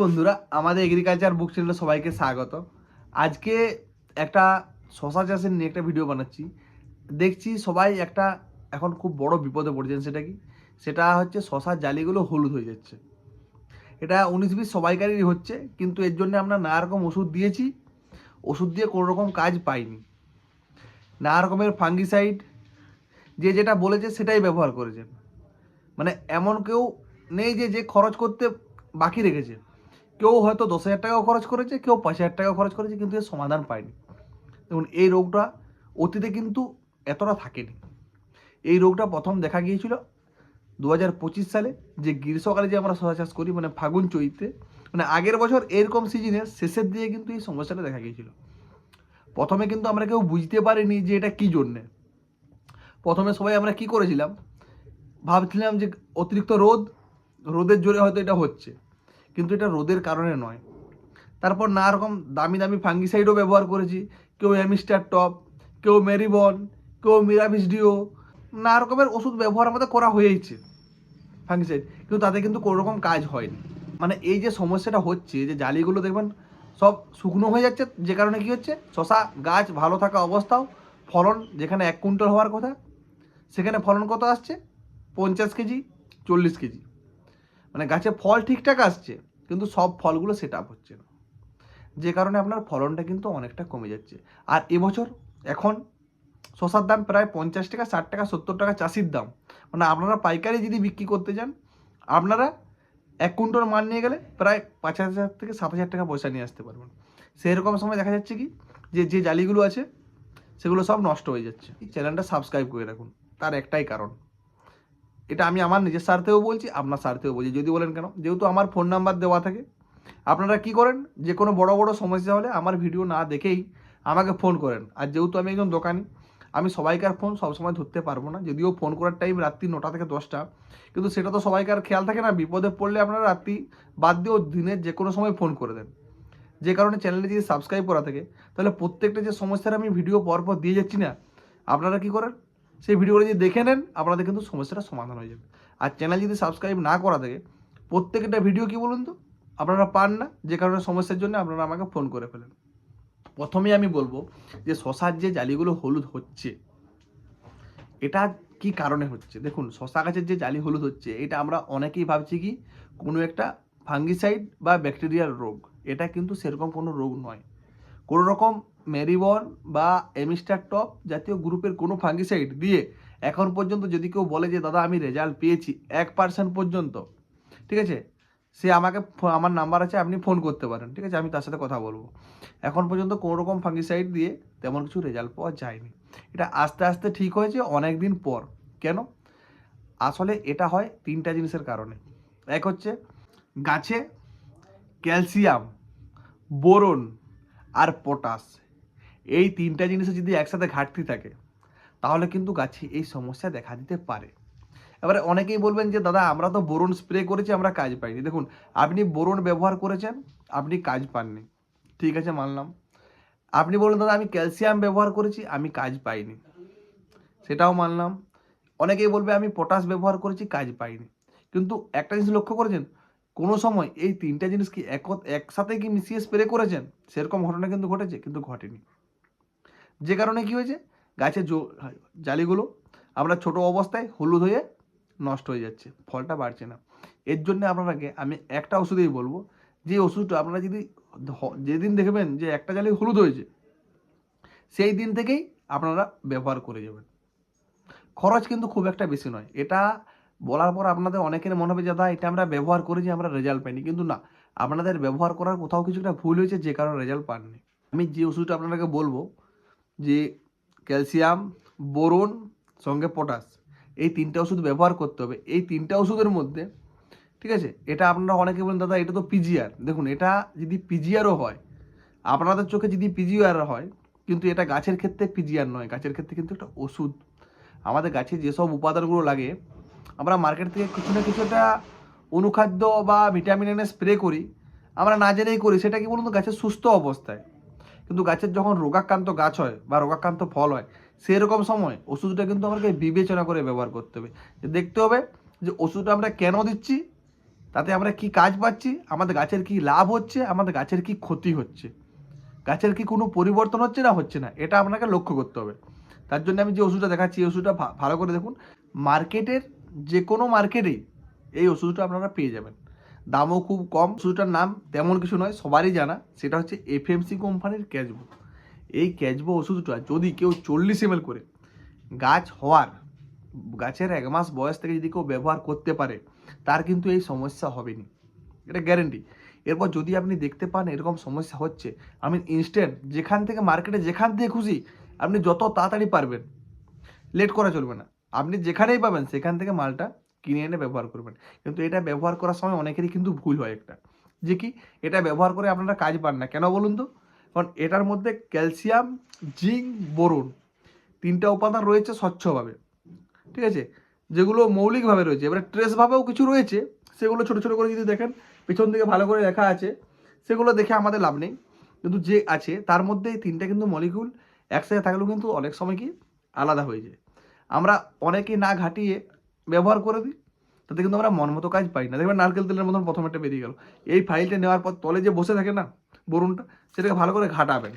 বন্ধুরা, আমাদের এগ্রিকালচার বুক চ্যানেলে সবাইকে স্বাগত। আজকে একটা শশা চাষের নিয়ে একটা ভিডিও বানাচ্ছি। দেখছি সবাই একটা এখন খুব বড় বিপদে পড়ছেন। সেটা কি? সেটা হচ্ছে শশার জালিগুলো হলুদ হয়ে যাচ্ছে। এটা 19-20 সবাইকারই হচ্ছে, কিন্তু এর জন্য আমরা নানা রকম ওষুধ দিয়েছি। ওষুধ দিয়ে কোনো রকম কাজ পাইনি। নানা রকমের ফাঙ্গিসাইড যে যেটা বলেছে সেটাই ব্যবহার করেছেন। মানে এমন কেউ নেই যে যে খরচ করতে বাকি রেখেছে। কেউ হয়তো 10,000 টাকাও খরচ করেছে, কেউ 5,000 টাকাও খরচ করেছে, কিন্তু এর সমাধান পায়নি। দেখুন, এই রোগটা অতীতে কিন্তু এতটা থাকেনি। এই রোগটা প্রথম দেখা গিয়েছিল 2025 সালে, যে গ্রীষ্মকালে যে আমরা শশা চাষ করি, মানে ফাগুন চৈতে, মানে আগের বছর এরকম সিজনের শেষের দিকে কিন্তু এই সমস্যাটা দেখা গিয়েছিল। প্রথমে কিন্তু আমরা কেউ বুঝতে পারিনি যে এটা কী জন্যে। প্রথমে সবাই আমরা কি করেছিলাম, ভাবছিলাম যে অতিরিক্ত রোদের জোরে হয়তো এটা হচ্ছে, কিন্তু এটা রোদের কারণে নয়। তারপর নানা রকম দামি দামি ফাঙ্গিসাইডও ব্যবহার করেছি। কেউ অ্যামিস্টার টপ, কেউ মেরিবন, কেউ মিরাভিস ডিও, নানা রকমের ওষুধ ব্যবহার আমাদের করা হয়েছে ফাঙ্গিসাইড, কিন্তু তাতে কিন্তু কোনো রকম কাজ হয়নি। মানে এই যে সমস্যাটা হচ্ছে, যে জালিগুলো দেখবেন সব শুকনো হয়ে যাচ্ছে, যে কারণে কি হচ্ছে, শশা গাছ ভালো থাকা অবস্থাও ফলন যেখানে 1 কুইন্টাল হওয়ার কথা, সেখানে ফলন কত আসছে? 50 কেজি, 40 কেজি। মানে গাছে ফল ঠিকঠাক আসছে, কিন্তু সব ফলগুলো সেট আপ হচ্ছে না, যে কারণে আপনার ফলনটা কিন্তু অনেকটা কমে যাচ্ছে। আর এবছর এখন শসার দাম প্রায় 50 টাকা, 60 টাকা, 70 টাকা চাষির দাম। মানে আপনারা পাইকারি যদি বিক্রি করতে যান, আপনারা 1 কুইন্টাল মাল নিয়ে গেলে প্রায় 5,000 থেকে 7,000 টাকা পয়সা নিয়ে আসতে পারবেন। সেরকম সময় দেখা যাচ্ছে কি, যে যে জালিগুলো আছে সেগুলো সব নষ্ট হয়ে যাচ্ছে। এই চ্যানেলটা সাবস্ক্রাইব করে রাখুন, তার একটাই কারণ। এটা আমি আমার নিজের স্বার্থেও বলছি, আপনার স্বার্থেও বলছি। যদি বলেন কেন, যেহেতু আমার ফোন নাম্বার দেওয়া থাকে, আপনারা কি করেন, যে কোনো বড় বড় সমস্যা হলে আমার ভিডিও না দেখেই আমাকে ফোন করেন। আর যেহেতু আমি একজন দোকানি, আমি সবাইকার ফোন সবসময় ধরতে পারবো না। যদিও ফোন করার টাইম রাত্রি 9টা থেকে 10টা, কিন্তু সেটা তো সবাইকার খেয়াল থাকে না। বিপদে পড়লে আপনারা রাত্রি বাদ দিয়েও দিনের যে কোনো সময় ফোন করে দেন। যে কারণে চ্যানেলে যদি সাবস্ক্রাইব করা থাকে, তাহলে প্রত্যেকটা যে সমস্যার আমি ভিডিও পরপর দিয়ে যাচ্ছি না, আপনারা কি করেন, সেই ভিডিওগুলো যদি দেখে নেন, আপনাদের কিন্তু সমস্যাটা সমাধান হয়ে যাবে। আর চ্যানেল যদি সাবস্ক্রাইব না করা থাকে, প্রত্যেকটা ভিডিও কি বলুন তো আপনারা পান না, যে কারণে সমস্যার জন্য আপনারা আমাকে ফোন করে ফেলেন। প্রথমেই আমি বলবো যে শশার যে জালিগুলো হলুদ হচ্ছে, এটা কি কারণে হচ্ছে। দেখুন, শশা গাছের যে জালি হলুদ হচ্ছে, এটা আমরা অনেকেই ভাবছি কি কোনো একটা ফাঙ্গিসাইড বা ব্যাকটেরিয়াল রোগ। এটা কিন্তু সেরকম কোনো রোগ নয়। কোনো রকম মেরিবন বা এমিস্টার টপ জাতীয় গ্রুপের কোনো ফাঙ্গিসাইড দিয়ে এখন পর্যন্ত যদি কেউ বলে যে দাদা আমি রেজাল্ট পেয়েছি 1% পর্যন্ত, ঠিক আছে, সে আমাকে আমার নাম্বার আছে, আপনি ফোন করতে পারেন, ঠিক আছে, আমি তার সাথে কথা বলবো। এখন পর্যন্ত কোনো রকম ফাঙ্গিসাইড দিয়ে তেমন কিছু রেজাল্ট পাওয়া যায়নি। এটা আস্তে আস্তে ঠিক হয়েছে অনেক দিন পর। কেন? আসলে এটা হয় 3টা জিনিসের কারণে। এক হচ্ছে গাছে ক্যালসিয়াম, বোরন আর পটাশ, এই 3টা জিনিসের যদি একসাথে ঘাটতি থাকে, তাহলে কিন্তু গাছে এই সমস্যা দেখা দিতে পারে। এবারে অনেকেই বলবেন যে দাদা আমরা তো বোরন স্প্রে করেছি, আমরা কাজ পাইনি। দেখুন, আপনি বোরন ব্যবহার করেছেন, আপনি কাজ পাননি, ঠিক আছে, মানলাম। আপনি বলুন দাদা আমি ক্যালসিয়াম ব্যবহার করেছি, আমি কাজ পাইনি, সেটাও মানলাম। অনেকেই বলবে আমি পটাশ ব্যবহার করেছি, কাজ পাইনি। কিন্তু একটা জিনিস লক্ষ্য করেছেন, কোনো সময় এই 3টা জিনিস কি একসাথে কি মিশিয়ে স্প্রে করেছেন? সেরকম ঘটনা কিন্তু ঘটেছে, কিন্তু ঘটেনি। যে কারণে কি হয়েছে, গাছের জালিগুলো আমরা ছোট অবস্থায় হলুদ হয়ে নষ্ট হয়ে যাচ্ছে, ফলটা বাড়ছে না। এর জন্য আপনাকে আমি একটা ওষুধেই বলবো, যে ওষুধটা আপনারা যদি যেদিন দেখবেন যে একটা জালি হলুদ হয়েছে, সেই দিন থেকেই আপনারা ব্যবহার করে যাবেন। খরচ কিন্তু খুব একটা বেশি নয়। এটা বলার পর আপনাদের অনেকের মনে হবে যে দাদা এটা আমরা ব্যবহার করেছি, আমরা রেজাল্ট পাইনি। কিন্তু না, আপনাদের ব্যবহার করার কোথাও কিছু একটা ভুল হয়েছে, যে কারণে রেজাল্ট পাননি। আমি যে ওষুধটা আপনাকে বলবো, যে ক্যালসিয়াম, বোরন সঙ্গে পটাশ, এই 3টা ওষুধ ব্যবহার করতে হবে। এই 3টা ওষুধের মধ্যে, ঠিক আছে, এটা আপনারা অনেকে বলেন দাদা এটা তো পিজিআর। দেখুন, এটা যদি পিজিআরও হয়, আপনাদের চোখে যদি পিজিআর হয়, কিন্তু এটা গাছের ক্ষেত্রে পিজিআর নয়, গাছের ক্ষেত্রে কিন্তু একটা ওষুধ। আমাদের গাছে যেসব উপাদানগুলো লাগে, আমরা মার্কেট থেকে কিছু না কিছু একটা অনুখাদ্য বা ভিটামিন এনে স্প্রে করি, আমরা না জেনেই করি। সেটা কি বলুন তো, গাছের সুস্থ অবস্থায়। কিন্তু গাছের যখন রোগাক্রান্ত গাছ হয় বা রোগাক্রান্ত ফল হয়, সেরকম সময় ওষুধটা কিন্তু আমাকে বিবেচনা করে ব্যবহার করতে হবে। যে দেখতে হবে যে ওষুধটা আমরা কেন দিচ্ছি তাতে আমরা কি কাজ পাচ্ছি, আমাদের গাছের কি লাভ হচ্ছে, আমাদের গাছের কি ক্ষতি হচ্ছে, গাছের কি কোনো পরিবর্তন হচ্ছে না হচ্ছে না, এটা আপনাকে লক্ষ্য করতে হবে। তার জন্য আমি যে ওষুধটা দেখাচ্ছি এই ওষুধটা ভালো করে দেখুন। মার্কেটের যে কোনো মার্কেটেই এই ওষুধটা আপনারা পেয়ে যাবেন, দামও খুব কম। ওষুধটার নাম তেমন কিছু নয়, সবারই জানা, সেটা হচ্ছে এফএমসি কোম্পানির ক্যাচবো। এই ক্যাচবো ওষুধটা যদি কেউ 40 ml করে গাছ হওয়ার গাছের 1 মাস বয়স থেকে যদি কেউ ব্যবহার করতে পারে, তার কিন্তু এই সমস্যা হবে না, এটা গ্যারেন্টি। এরপর যদি আপনি দেখতে পান এরকম সমস্যা হচ্ছে, আমি ইনস্ট্যান্ট যেখান থেকে মার্কেটে যেখান থেকে খুশি আপনি যত তাড়াতাড়ি পারবেন, লেট করা চলবে না, আপনি যেখানেই পাবেন সেখান থেকে মালটা কিনে এনে ব্যবহার করবেন। কিন্তু এটা ব্যবহার করার সময় অনেকেরই কিন্তু ভুল হয় একটা, যে কি এটা ব্যবহার করে আপনারা কাজ পান না। কেন বলুন তো? কারণ এটার মধ্যে ক্যালসিয়াম, জিঙ্ক, বোরন 3টা উপাদান রয়েছে স্বচ্ছভাবে, ঠিক আছে, যেগুলো মৌলিকভাবে রয়েছে। এবারে ট্রেসভাবেও কিছু রয়েছে, সেগুলো ছোটো ছোটো করে যদি দেখেন পিছন দিকে ভালো করে লেখা আছে, সেগুলো দেখে আমাদের লাভ নেই। কিন্তু যে আছে তার মধ্যে এই 3টা কিন্তু মলিকুল একসাথে থাকলেও কিন্তু অনেক সময় কি আলাদা হয়ে যায়। আমরা অনেকেই না ঘাটিয়ে ব্যবহার করে দিই, তাতে কিন্তু আমরা মন মতো কাজ পাই না। দেখবেন নারকেল তেলের মতন প্রথম একটা বেরিয়ে গেল। এই ফাইলটা নেওয়ার পর তলে যে বসে থাকে না বরুণটা, সেটাকে ভালো করে ঘাটাবেন।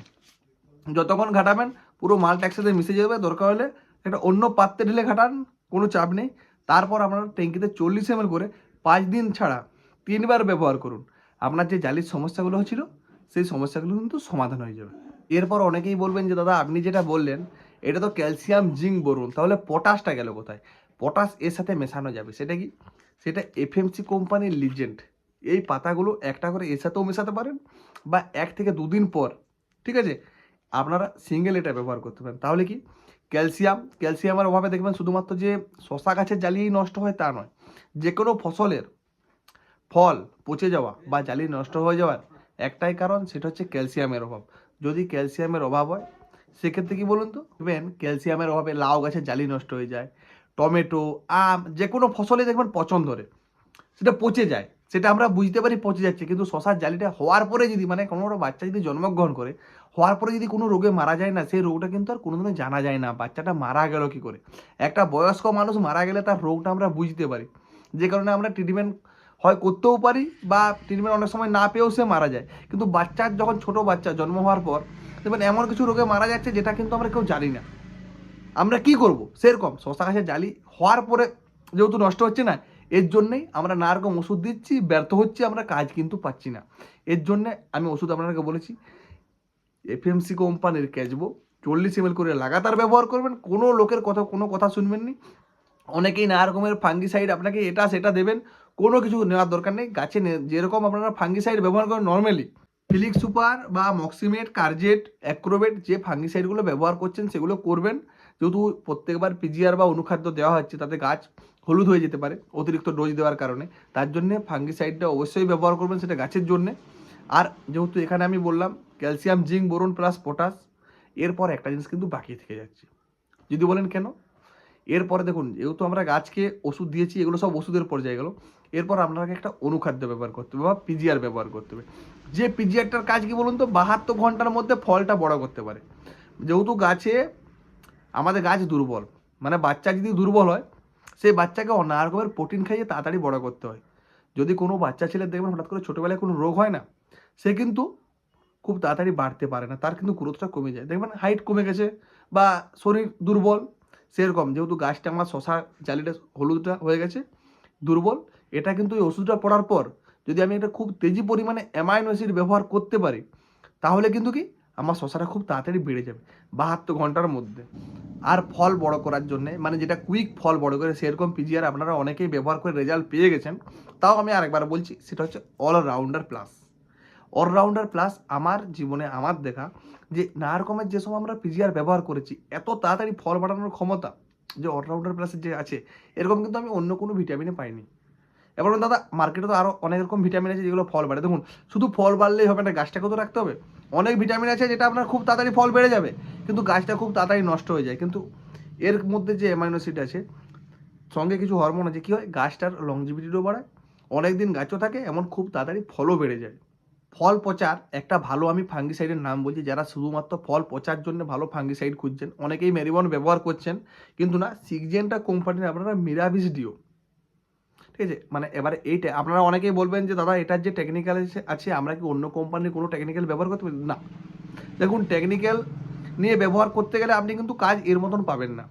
যতক্ষণ ঘাটাবেন পুরো মালটা একসাথে মিশে যাবে। দরকার হলে একটা অন্য পাত্রে ঢেলে ঘাটান, কোনো চাপ নেই। তারপর আপনার ট্যাঙ্কিতে 40 ml করে 5 দিন ছাড়া 3বার ব্যবহার করুন। আপনার যে জালির সমস্যাগুলো হচ্ছিল সেই সমস্যাগুলো কিন্তু সমাধান হয়ে যাবে। এরপর অনেকেই বলবেন যে দাদা আপনি যেটা বললেন এটা তো ক্যালসিয়াম, জিঙ্ক, বোরন, তাহলে পটাশটা গেল কোথায়? পটাশ এর সাথে মেশানো যাবে, সেটা কি? সেটা এফএমসি কোম্পানির লিজেন্ড। এই পাতাগুলো একটা করে এর সাথেও মেশাতে পারেন, বা 1 থেকে 2 দিন পর, ঠিক আছে, আপনারা সিঙ্গেল এটা ব্যবহার করতে পারেন। তাহলে কি ক্যালসিয়ামের অভাবে দেখবেন শুধুমাত্র যে শশা গাছের জালিই নষ্ট হয় তা নয়, যে কোনো ফসলের ফল পচে যাওয়া বা জালি নষ্ট হয়ে যাওয়ার একটাই কারণ, সেটা হচ্ছে ক্যালসিয়ামের অভাব। যদি ক্যালসিয়ামের অভাব হয় সেক্ষেত্রে কি বলুন তো, দেখবেন ক্যালসিয়ামের অভাবে লাউ গাছের জালি নষ্ট হয়ে যায়, টমেটো, আম, যে কোনো ফসলে দেখবেন পচন ধরে, সেটা পচে যায়। সেটা আমরা বুঝতে পারি পচে যাচ্ছে, কিন্তু শশার জালিটা হওয়ার পরে যদি, মানে কোনো বাচ্চা যদি জন্মগ্রহণ করে হওয়ার পরে যদি কোনো রোগে মারা যায় না, সেই রোগটা কিন্তু আর কোনোদিনও জানা যায় না বাচ্চাটা মারা গেল কি করে। একটা বয়স্ক মানুষ মারা গেলে তার রোগটা আমরা বুঝতে পারি, যে কারণে আমরা ট্রিটমেন্ট হয় করতেও পারি, বা ট্রিটমেন্ট অনেক সময় না পেয়েও সে মারা যায়। কিন্তু বাচ্চার যখন ছোট বাচ্চা জন্ম হওয়ার পর দেখবেন এমন কিছু রোগে মারা যাচ্ছে যেটা কিন্তু আমরা কেউ জানি না, আমরা কি করব? সেরকম শশা গাছের জালি হওয়ার পরে যেহেতু নষ্ট হচ্ছে না, এর জন্যেই আমরা নানা রকম ওষুধ দিচ্ছি, ব্যর্থ হচ্ছে, আমরা কাজ কিন্তু পাচ্ছি না। এর জন্যে আমি ওষুধ আপনাকে বলেছি এফএমসি কোম্পানির ক্যাচবো 40 ml করে লাগাতার ব্যবহার করবেন, কোনো লোকের কোনো কথা শুনবেন নি। অনেকেই নানা রকমের ফাঙ্গিসাইড আপনাকে এটা সেটা দেবেন, কোনো কিছু নেওয়ার দরকার নেই। গাছে যেরকম আপনারা ফাঙ্গিসাইড ব্যবহার করেন নর্মালি, ফিলিক্স সুপার বা মক্সিমেট, কার্জেট, অ্যাক্রোবেট, যে ফাঙ্গিসাইডগুলো ব্যবহার করছেন সেগুলো করবেন। যেহেতু প্রত্যেকবার পিজিআর বা অনুখাদ্য দেওয়া হচ্ছে, তাতে গাছ হলুদ হয়ে যেতে পারে অতিরিক্ত ডোজ দেওয়ার কারণে, তার জন্যে ফাঙ্গিসাইডটা অবশ্যই ব্যবহার করবেন, সেটা গাছের জন্যে। আর যেহেতু এখানে আমি বললাম calcium, zinc, boron plus potash, এরপর একটা জিনিস কিন্তু বাকি থেকে যাচ্ছে। যদি বলেন কেন, এরপরে দেখুন যেহেতু আমরা গাছকে ওষুধ দিয়েছি, এগুলো সব ওষুধের পর্যায়ে গেল, এরপর আপনাকে একটা অনুখাদ্য ব্যবহার করতে হবে বা পিজিআর ব্যবহার করতে হবে। যে পিজিআরটার কাজ কি বলুন তো, 72 ঘন্টার মধ্যে ফলটা বড় করতে পারে। যেহেতু গাছে আমাদের গাছ দুর্বল, মানে বাচ্চা যদি দুর্বল হয় সেই বাচ্চাকে নানা রকমের প্রোটিন খাইয়ে তাড়াতাড়ি বড় করতে হয়। যদি কোনো বাচ্চা ছেলে দেখবেন হঠাৎ করে ছোটোবেলায় কোনো রোগ হয় না, সে কিন্তু খুব তাড়াতাড়ি বাড়তে পারে না, তার কিন্তু গ্রোথটা কমে যায়, দেখবেন হাইট কমে গেছে বা শরীর দুর্বল। সেরকম যেহেতু গাছটা আমার শশা জালিটা হলুদটা হয়ে গেছে দুর্বল, এটা কিন্তু এই ওষুধটা পড়ার পর যদি আমি এটা খুব তেজি পরিমাণে অ্যামাইনো অ্যাসিড ব্যবহার করতে পারি, তাহলে কিন্তু কি আমার শশাটা খুব তাড়াতাড়ি বেড়ে যাবে 72 ঘন্টার মধ্যে। আর ফল বড় করার জন্য, মানে যেটা কুইক ফল বড় করে, সেরকম পিজিআর আপনারা অনেকেই ব্যবহার করে রেজাল্ট পেয়ে গেছেন। তাও আমি আরেকবার বলছি, সেটা হচ্ছে অলরাউন্ডার প্লাস। অলরাউন্ডার প্লাস আমার জীবনে আমার দেখা যে নানা রকমের যেসব আমরা পিজিআর ব্যবহার করেছি, এত তাড়াতাড়ি ফল বাড়ানোর ক্ষমতা যে অলরাউন্ডার প্লাসের যে আছে, এরকম কিন্তু আমি অন্য কোনো ভিটামিনে পাইনি। এবার দাদা মার্কেটে তো আরও অনেক রকম ভিটামিন আছে যেগুলো ফল বাড়ে। দেখুন শুধু ফল বাড়লেই হবে না, গাছটাকেও তো রাখতে হবে। অনেক ভিটামিন আছে যেটা আপনার খুব তাড়াতাড়ি ফল বেড়ে যাবে, কিন্তু গাছটা খুব তাড়াতাড়ি নষ্ট হয়ে যায়। কিন্তু এর মধ্যে যে অ্যামাইনো অ্যাসিড আছে, সঙ্গে কিছু হরমোন আছে, কী হয় গাছটার লংজিভিটিও বাড়ায়, অনেক দিন গাছও থাকে, এমন খুব তাড়াতাড়ি ফলও বেড়ে যায়। ফল পচার একটা ভালো আমি ফাঙ্গিসাইডের নাম বলছি, যারা শুধুমাত্র ফল পচার জন্য ভালো ফাঙ্গিসাইড খুঁজছেন, অনেকেই মেরিবন ব্যবহার করছেন, কিন্তু না, সিগজেন্টা কোম্পানির আপনারা মিরাভিস ডিও, ঠিক আছে? মানে এবারে এইটা আপনারা অনেকেই বলবেন যে দাদা এটার যে টেকনিক্যাল আছে আমরা কি অন্য কোম্পানির কোনো টেকনিক্যাল ব্যবহার করতে পারি? না। দেখুন টেকনিক্যাল নিয়ে ব্যবহার করতে গেলে আপনি কিন্তু কাজ এর মতন পাবেন না।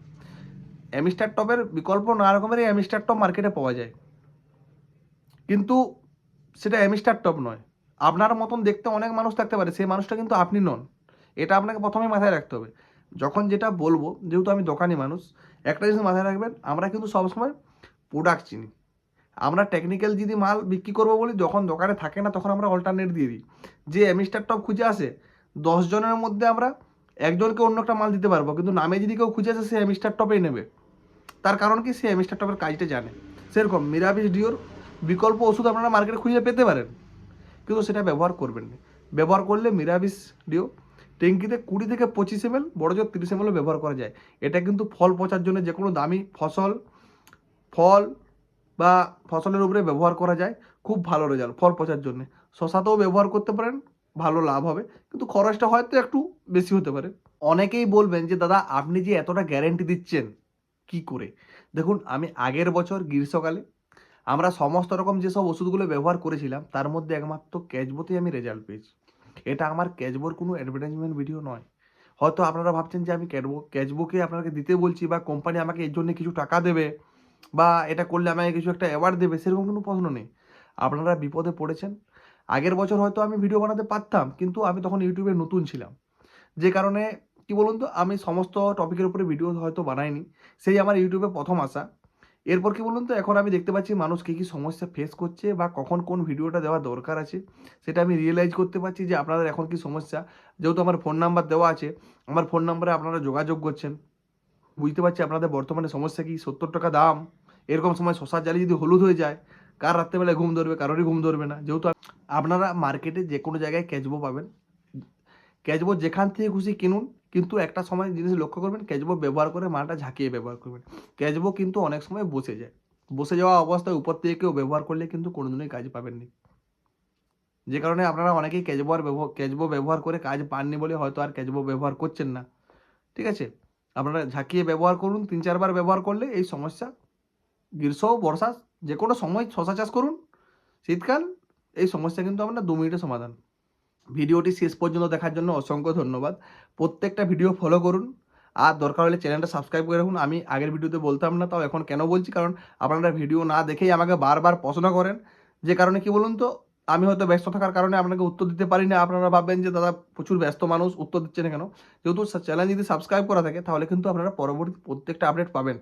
অ্যামিস্টার টপের বিকল্প নানা রকমেরই অ্যামিস্টার টপ মার্কেটে পাওয়া যায়, কিন্তু সেটা অ্যামিস্টার টপ নয়। আপনার মতন দেখতে অনেক মানুষ থাকতে পারে, সেই মানুষটা কিন্তু আপনি নন। এটা আপনাকে প্রথমেই মাথায় রাখতে হবে। যখন যেটা বলবো, যেহেতু আমি দোকানি মানুষ, একটা জিনিস মাথায় রাখবেন, আমরা কিন্তু সবসময় প্রোডাক্ট চিনি। আমরা টেকনিক্যাল যদি মাল বিক্রি করবো বলি, যখন দোকানে থাকে না তখন আমরা অল্টারনেট দিয়ে দিই। যে অ্যামিস্টার টপ খুঁজে আসে 10 জনের মধ্যে আমরা একজনকে অন্য একটা মাল দিতে পারবো, কিন্তু নামে যদি কেউ খুঁজে আসে সে অ্যামিস্টার টপেই নেবে। তার কারণ কি, সে অ্যামিস্টার টপের কাজটা জানে। সেরকম মিরাবিস ডিওর বিকল্প ওষুধ আপনারা মার্কেটে খুঁজে পেতে পারেন, কিন্তু সেটা ব্যবহার করবেন না। ব্যবহার করলে মিরাবিস ডিও ট্যাঙ্কিতে 20 থেকে 25 ml, বড় জোর 30 ml ব্যবহার করা যায়। এটা কিন্তু ফল পচার জন্য, যে কোনো দামি ফল বা ফসলের উপরে ব্যবহার করা যায়, খুব ভালো রেজাল্ট ফল পচার জন্য। শশাতেও ব্যবহার করতে পারেন, ভালো লাভ হবে, কিন্তু খরচটা হয়তো একটু বেশি হতে পারে। অনেকেই বলবেন যে দাদা আপনি যে এতটা গ্যারেন্টি দিচ্ছেন কি করে? দেখুন, আমি আগের বছর গ্রীষ্মকালে আমরা সমস্ত রকম যেসব ওষুধগুলো ব্যবহার করেছিলাম তার মধ্যে একমাত্র ক্যাচবোতেই আমি রেজাল্ট পেয়েছি। এটা আমার ক্যাচবোর কোনো অ্যাডভার্টাইজমেন্ট ভিডিও নয়। হয়তো আপনারা ভাবছেন যে আমি ক্যাচবোকে আপনাকে দিতে বলছি বা কোম্পানি আমাকে এর জন্য কিছু টাকা দেবে বা এটা করলে আমাকে কিছু একটা অ্যাওয়ার্ড দেবে, সেরকম কোনো প্রশ্ন নেই। আপনারা বিপদে পড়েছেন। আগের বছর হয়তো আমি ভিডিও বানাতে পারতাম, কিন্তু আমি তখন ইউটিউবে নতুন ছিলাম। যে কারণে কি বলুন তো, আমি সমস্ত টপিকের উপরে ভিডিও হয়তো বানাইনি। সেই আমার ইউটিউবে প্রথম আসা। এরপর কি বলুন তো, এখন আমি দেখতে পাচ্ছি মানুষ কী কী সমস্যা ফেস করছে বা কখন কোন ভিডিওটা দেওয়া দরকার আছে, সেটা আমি রিয়েলাইজ করতে পারছি যে আপনাদের এখন কি সমস্যা। যেহেতু আমার ফোন নাম্বার দেওয়া আছে, আমার ফোন নাম্বারে আপনারা যোগাযোগ করছেন। বুঝতে পারছি আপনাদের বর্তমানে সমস্যা কি। 70 টাকা দাম, এরকম সময় শশার জালি যদি হলুদ হয়ে যায়, কার রাত্রেবেলায় ঘুম ধরবে? কারোরই ঘুম ধরবে না। যেহেতু আপনারা মার্কেটে যে কোনো জায়গায় ক্যাচবো পাবেন, ক্যাচবো যেখান থেকে খুশি কিনুন, কিন্তু একটা সময় জিনিস লক্ষ্য করবেন, ক্যাচবো ব্যবহার করে মালটা ঝাঁকিয়ে ব্যবহার করবেন। ক্যাচবো কিন্তু অনেক সময় বসে যায়। বসে যাওয়া অবস্থায় উপর থেকে কেউ ব্যবহার করলে কিন্তু কোনোদিনই কাজ পাবেননি। যে কারণে আপনারা অনেকেই ক্যাচবো ব্যবহার করে কাজ পাননি বলে হয়তো আর ক্যাচবো ব্যবহার করছেন না। ঠিক আছে? আপনারা ঝাঁকিয়ে ব্যবহার করুন, 3-4 বার ব্যবহার করলে এই সমস্যা, গ্রীষ্ম, বর্ষা যে কোনো সময় শশা চাষ করুন, শীতকাল, এই সমস্যা কিন্তু আপনার 2 মিনিটে সমাধান। ভিডিওটি শেষ পর্যন্ত দেখার জন্য অসংখ্য ধন্যবাদ। প্রত্যেকটা ভিডিও ফলো করুন, আর দরকার হলে চ্যানেলটা সাবস্ক্রাইব করে রাখুন। আমি আগের ভিডিওতে বলতাম না, তাও এখন কেন বলছি, কারণ আপনারা ভিডিও না দেখেই আমাকে বারবার প্রশ্ন করেন। যে কারণে কি বলুন তো, আমি হয়তো ব্যস্ত থাকার কারণে আপনাকে উত্তর দিতে পারি না। আপনারা ভাববেন যে দাদা প্রচুর ব্যস্ত মানুষ, উত্তর দিচ্ছে না কেন? যেহেতু চ্যানেল যদি সাবস্ক্রাইব করা থাকে তাহলে কিন্তু আপনারা পরবর্তী প্রত্যেকটা আপডেট পাবেন।